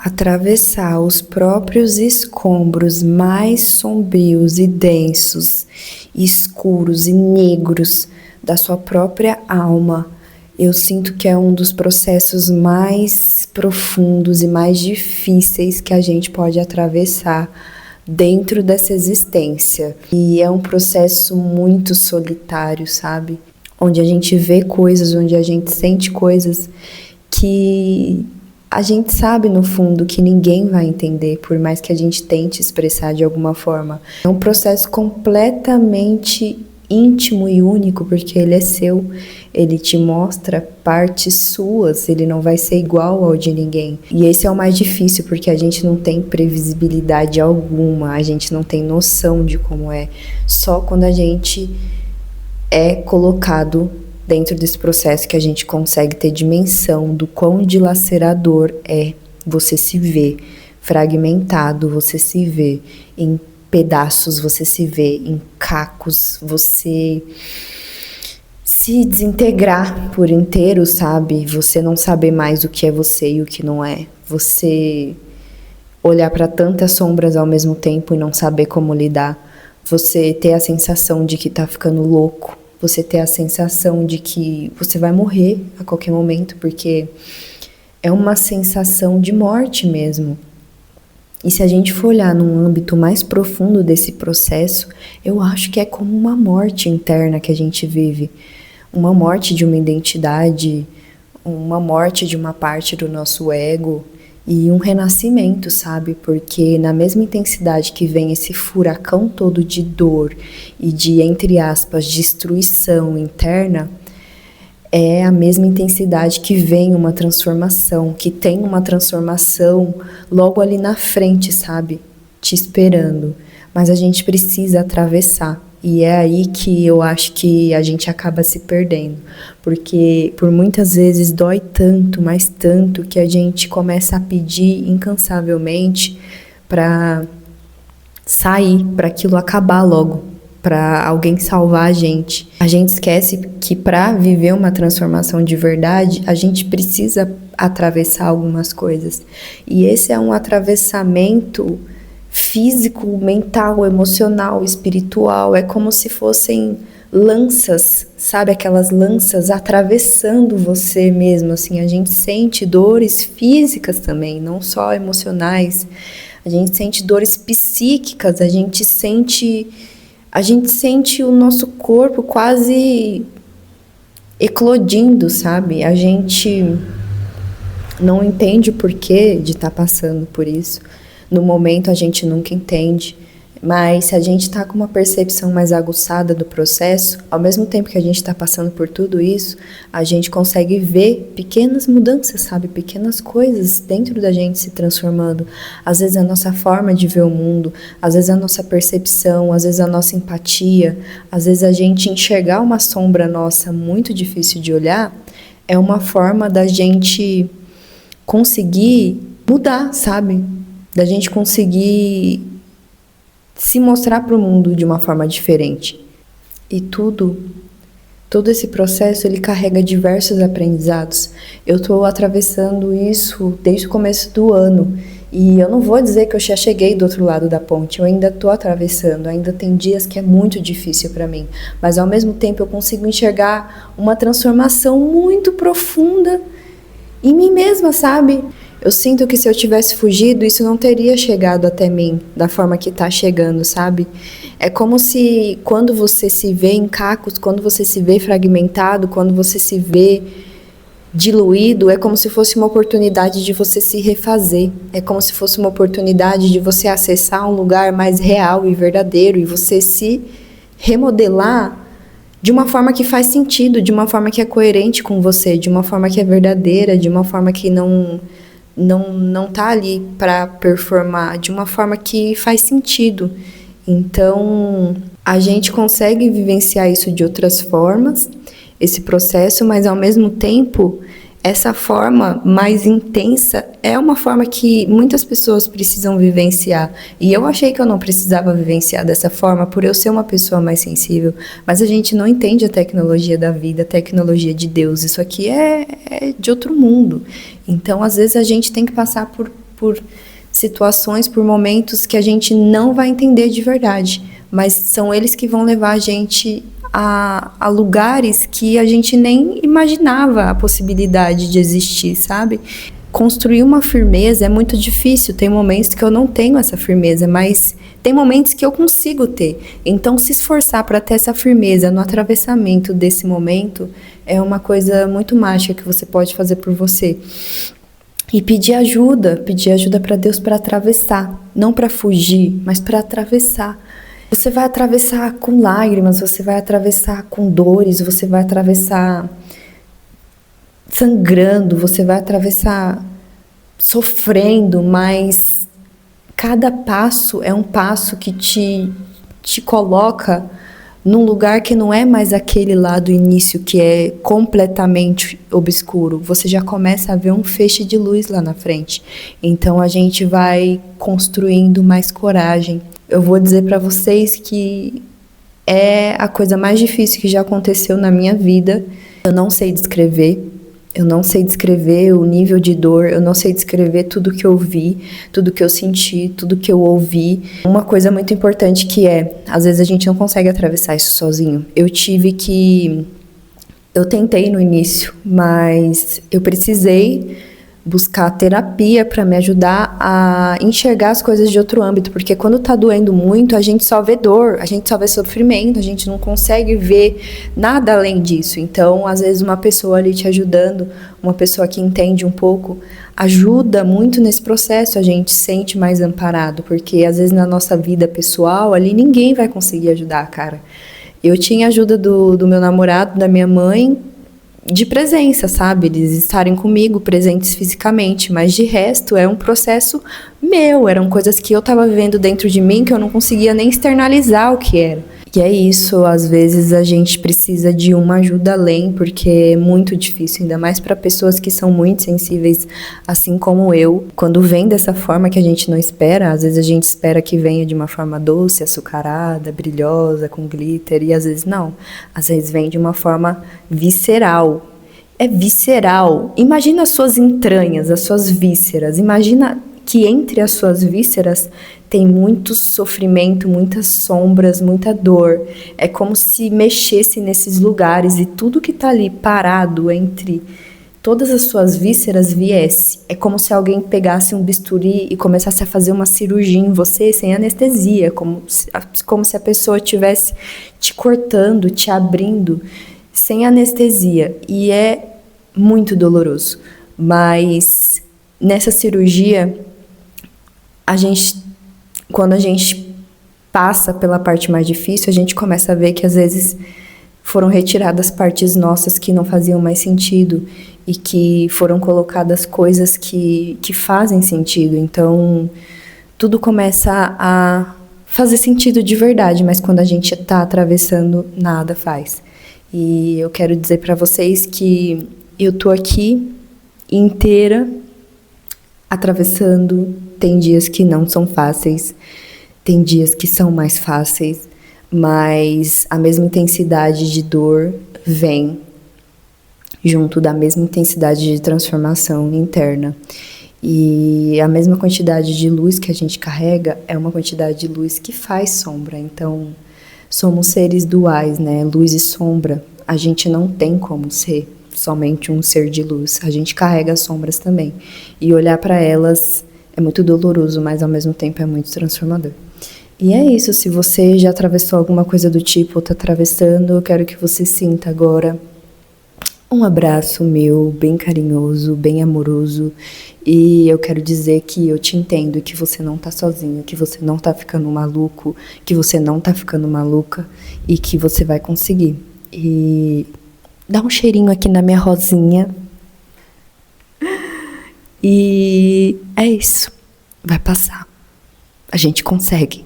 atravessar os próprios escombros mais sombrios e densos, escuros e negros da sua própria alma, eu sinto que é um dos processos mais profundos e mais difíceis que a gente pode atravessar dentro dessa existência. E é um processo muito solitário, sabe? Onde a gente vê coisas, onde a gente sente coisas que a gente sabe no fundo que ninguém vai entender, por mais que a gente tente expressar de alguma forma. É um processo completamente íntimo e único, porque ele é seu, ele te mostra partes suas, ele não vai ser igual ao de ninguém. E esse é o mais difícil, porque a gente não tem previsibilidade alguma, a gente não tem noção de como é. Só quando a gente é colocado dentro desse processo que a gente consegue ter dimensão do quão dilacerador é você se ver fragmentado, você se vê em pedaços, você se vê em cacos, você se desintegrar por inteiro, sabe? Você não saber mais o que é você e o que não é. Você olhar para tantas sombras ao mesmo tempo e não saber como lidar. Você ter a sensação de que tá ficando louco. Você ter a sensação de que você vai morrer a qualquer momento, porque é uma sensação de morte mesmo. E se a gente for olhar num âmbito mais profundo desse processo, eu acho que é como uma morte interna que a gente vive. Uma morte de uma identidade, uma morte de uma parte do nosso ego e um renascimento, sabe? Porque na mesma intensidade que vem esse furacão todo de dor e de, entre aspas, destruição interna, é a mesma intensidade que vem uma transformação, que tem uma transformação logo ali na frente, sabe? Te esperando. Mas a gente precisa atravessar. E é aí que eu acho que a gente acaba se perdendo. Porque por muitas vezes dói tanto, mas tanto, que a gente começa a pedir incansavelmente para sair, para aquilo acabar logo, para alguém salvar a gente. A gente esquece que para viver uma transformação de verdade, a gente precisa atravessar algumas coisas. E esse é um atravessamento físico, mental, emocional, espiritual. É como se fossem lanças, sabe? Aquelas lanças atravessando você mesmo, assim. A gente sente dores físicas também, não só emocionais. A gente sente dores psíquicas, a gente sente o nosso corpo quase eclodindo, sabe? A gente não entende o porquê de estar passando por isso. No momento a gente nunca entende, mas se a gente está com uma percepção mais aguçada do processo, ao mesmo tempo que a gente está passando por tudo isso, a gente consegue ver pequenas mudanças, sabe? Pequenas coisas dentro da gente se transformando. Às vezes a nossa forma de ver o mundo, às vezes a nossa percepção, às vezes a nossa empatia, às vezes a gente enxergar uma sombra nossa muito difícil de olhar, é uma forma da gente conseguir mudar, sabe? Da gente conseguir se mostrar para o mundo de uma forma diferente. E todo esse processo, ele carrega diversos aprendizados. Eu estou atravessando isso desde o começo do ano. E eu não vou dizer que eu já cheguei do outro lado da ponte. Eu ainda estou atravessando. Ainda tem dias que é muito difícil para mim. Mas, ao mesmo tempo, eu consigo enxergar uma transformação muito profunda em mim mesma, sabe? Eu sinto que se eu tivesse fugido, isso não teria chegado até mim da forma que tá chegando, sabe? É como se quando você se vê em cacos, quando você se vê fragmentado, quando você se vê diluído, é como se fosse uma oportunidade de você se refazer. É como se fosse uma oportunidade de você acessar um lugar mais real e verdadeiro e você se remodelar de uma forma que faz sentido, de uma forma que é coerente com você, de uma forma que é verdadeira, de uma forma que não tá ali para performar, de uma forma que faz sentido. Então, a gente consegue vivenciar isso de outras formas, esse processo, mas ao mesmo tempo, essa forma mais intensa é uma forma que muitas pessoas precisam vivenciar. E eu achei que eu não precisava vivenciar dessa forma por eu ser uma pessoa mais sensível. Mas a gente não entende a tecnologia da vida, a tecnologia de Deus. Isso aqui é de outro mundo. Então, às vezes, a gente tem que passar por por situações, por momentos que a gente não vai entender de verdade, mas são eles que vão levar a gente a lugares que a gente nem imaginava a possibilidade de existir, sabe? Construir uma firmeza é muito difícil, tem momentos que eu não tenho essa firmeza, mas tem momentos que eu consigo ter. Então, se esforçar para ter essa firmeza no atravessamento desse momento é uma coisa muito mágica que você pode fazer por você. E pedir ajuda para Deus para atravessar, não para fugir, mas para atravessar. Você vai atravessar com lágrimas, você vai atravessar com dores, você vai atravessar sangrando, você vai atravessar sofrendo, mas cada passo é um passo que te coloca num lugar que não é mais aquele lá do início que é completamente obscuro. Você já começa a ver um feixe de luz lá na frente. Então a gente vai construindo mais coragem. Eu vou dizer para vocês que é a coisa mais difícil que já aconteceu na minha vida. Eu não sei descrever. Eu não sei descrever o nível de dor, eu não sei descrever tudo que eu vi, tudo que eu senti, tudo que eu ouvi. Uma coisa muito importante que às vezes a gente não consegue atravessar isso sozinho. Eu tentei no início, mas eu precisei buscar terapia para me ajudar a enxergar as coisas de outro âmbito, porque quando tá doendo muito, a gente só vê dor, a gente só vê sofrimento, a gente não consegue ver nada além disso. Então, às vezes uma pessoa ali te ajudando, uma pessoa que entende um pouco, ajuda muito nesse processo, a gente se sente mais amparado, porque às vezes na nossa vida pessoal, ali ninguém vai conseguir ajudar, cara. Eu tinha ajuda do meu namorado, da minha mãe, de presença, sabe? Eles estarem comigo, presentes fisicamente, mas de resto é um processo meu, eram coisas que eu estava vivendo dentro de mim que eu não conseguia nem externalizar o que era. E é isso, às vezes a gente precisa de uma ajuda além, porque é muito difícil, ainda mais para pessoas que são muito sensíveis, assim como eu. Quando vem dessa forma que a gente não espera, às vezes a gente espera que venha de uma forma doce, açucarada, brilhosa, com glitter, e às vezes não. Às vezes vem de uma forma visceral. É visceral. Imagina as suas entranhas, as suas vísceras. Imagina que entre as suas vísceras tem muito sofrimento, muitas sombras, muita dor. É como se mexesse nesses lugares e tudo que está ali parado entre todas as suas vísceras viesse. É como se alguém pegasse um bisturi e começasse a fazer uma cirurgia em você sem anestesia, como se a pessoa estivesse te cortando, te abrindo, sem anestesia. E é muito doloroso. Mas nessa cirurgia, quando a gente passa pela parte mais difícil, a gente começa a ver que às vezes foram retiradas partes nossas que não faziam mais sentido e que foram colocadas coisas que fazem sentido. Então, tudo começa a fazer sentido de verdade, mas quando a gente está atravessando, nada faz. E eu quero dizer para vocês que eu tô aqui inteira atravessando. Tem dias que não são fáceis, tem dias que são mais fáceis, mas a mesma intensidade de dor vem junto da mesma intensidade de transformação interna. E a mesma quantidade de luz que a gente carrega é uma quantidade de luz que faz sombra. Então, somos seres duais, né? Luz e sombra. A gente não tem como ser somente um ser de luz. A gente carrega as sombras também. E olhar para elas é muito doloroso, mas ao mesmo tempo é muito transformador. E é isso, se você já atravessou alguma coisa do tipo ou está atravessando, eu quero que você sinta agora um abraço meu, bem carinhoso, bem amoroso. E eu quero dizer que eu te entendo, que você não tá sozinho, que você não tá ficando maluco, que você não tá ficando maluca e que você vai conseguir. E dá um cheirinho aqui na minha rosinha. E é isso. Vai passar. A gente consegue.